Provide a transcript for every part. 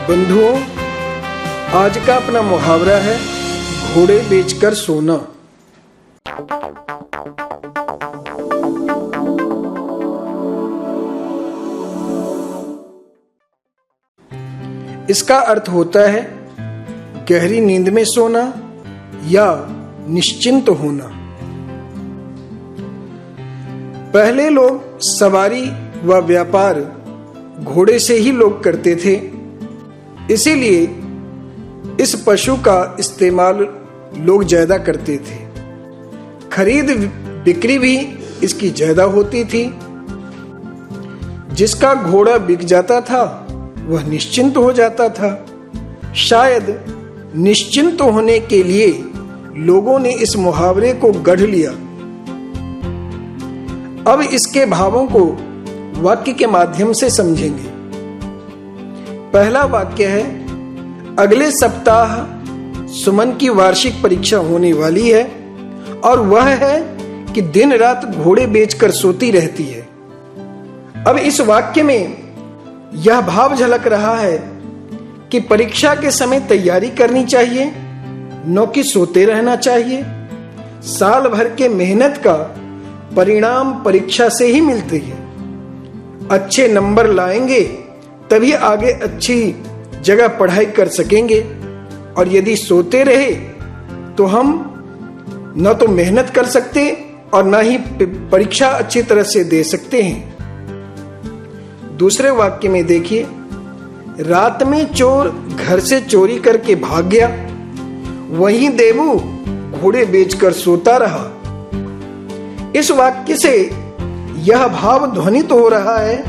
बंधुओं, आज का अपना मुहावरा है घोड़े बेचकर सोना। इसका अर्थ होता है गहरी नींद में सोना या निश्चिंत होना। पहले लोग सवारी व व्यापार घोड़े से ही लोग करते थे, इसीलिए इस पशु का इस्तेमाल लोग ज्यादा करते थे। खरीद बिक्री भी इसकी ज्यादा होती थी। जिसका घोड़ा बिक जाता था वह निश्चिंत हो जाता था। शायद निश्चिंत होने के लिए लोगों ने इस मुहावरे को गढ़ लिया। अब इसके भावों को वाक्य के माध्यम से समझेंगे। पहला वाक्य है, अगले सप्ताह सुमन की वार्षिक परीक्षा होने वाली है और वह है कि दिन रात घोड़े बेचकर सोती रहती है। अब इस वाक्य में यह भाव झलक रहा है कि परीक्षा के समय तैयारी करनी चाहिए, न कि सोते रहना चाहिए। साल भर के मेहनत का परिणाम परीक्षा से ही मिलती है। अच्छे नंबर लाएंगे तभी आगे अच्छी जगह पढ़ाई कर सकेंगे, और यदि सोते रहे तो हम न तो मेहनत कर सकते और न ही परीक्षा अच्छी तरह से दे सकते हैं। दूसरे वाक्य में देखिए, रात में चोर घर से चोरी करके भाग गया, वहीं देवू घोड़े बेचकर सोता रहा। इस वाक्य से यह भाव ध्वनित हो रहा है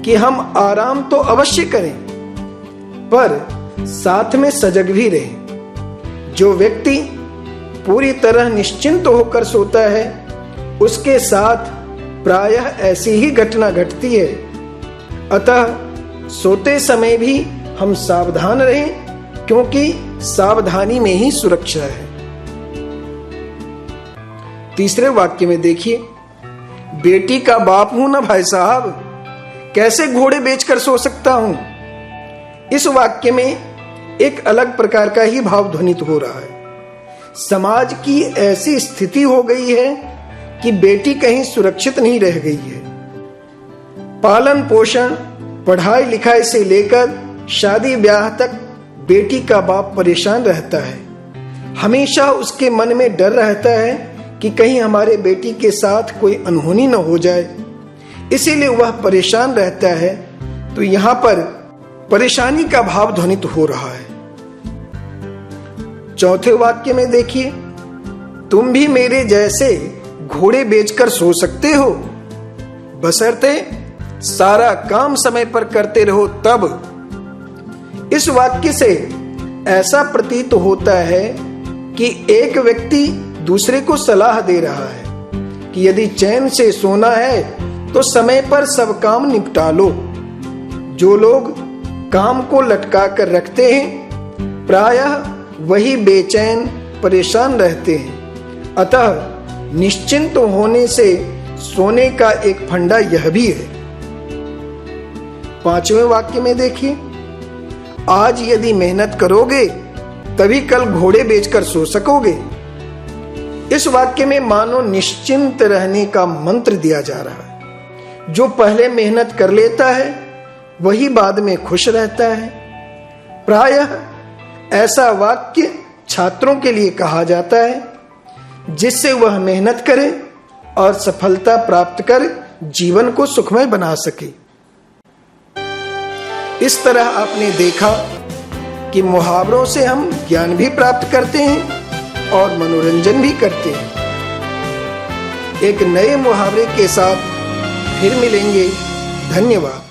कि हम आराम तो अवश्य करें, पर साथ में सजग भी रहें। जो व्यक्ति पूरी तरह निश्चिंत होकर सोता है, उसके साथ प्रायः ऐसी ही घटना घटती है। अतः सोते समय भी हम सावधान रहें, क्योंकि सावधानी में ही सुरक्षा है। तीसरे वाक्य में देखिए, बेटी का बाप हूं ना भाई साहब, कैसे घोड़े बेचकर सो सकता हूं। इस वाक्य में एक अलग प्रकार का ही भाव ध्वनित हो रहा है। समाज की ऐसी स्थिति हो गई है कि बेटी कहीं सुरक्षित नहीं रह गई है। पालन पोषण, पढ़ाई लिखाई से लेकर शादी ब्याह तक बेटी का बाप परेशान रहता है। हमेशा उसके मन में डर रहता है कि कहीं हमारे बेटी के साथ कोई अनहोनी न हो जाए, इसीलिए वह परेशान रहता है। तो यहाँ पर परेशानी का भाव ध्वनित हो रहा है। चौथे वाक्य में देखिए, तुम भी मेरे जैसे घोड़े बेचकर सो सकते हो, बशर्ते सारा काम समय पर करते रहो तब। इस वाक्य से ऐसा प्रतीत होता है कि एक व्यक्ति दूसरे को सलाह दे रहा है कि यदि चैन से सोना है तो समय पर सब काम निपटा लो। जो लोग काम को लटका कर रखते हैं, प्रायः वही बेचैन परेशान रहते हैं। अतः निश्चिंत होने से सोने का एक फंडा यह भी है। पांचवें वाक्य में देखिए, आज यदि मेहनत करोगे तभी कल घोड़े बेचकर सो सकोगे। इस वाक्य में मानो निश्चिंत रहने का मंत्र दिया जा रहा है। जो पहले मेहनत कर लेता है वही बाद में खुश रहता है। प्रायः ऐसा वाक्य छात्रों के लिए कहा जाता है, जिससे वह मेहनत करे और सफलता प्राप्त कर जीवन को सुखमय बना सके। इस तरह आपने देखा कि मुहावरों से हम ज्ञान भी प्राप्त करते हैं और मनोरंजन भी करते हैं। एक नए मुहावरे के साथ फिर मिलेंगे। धन्यवाद।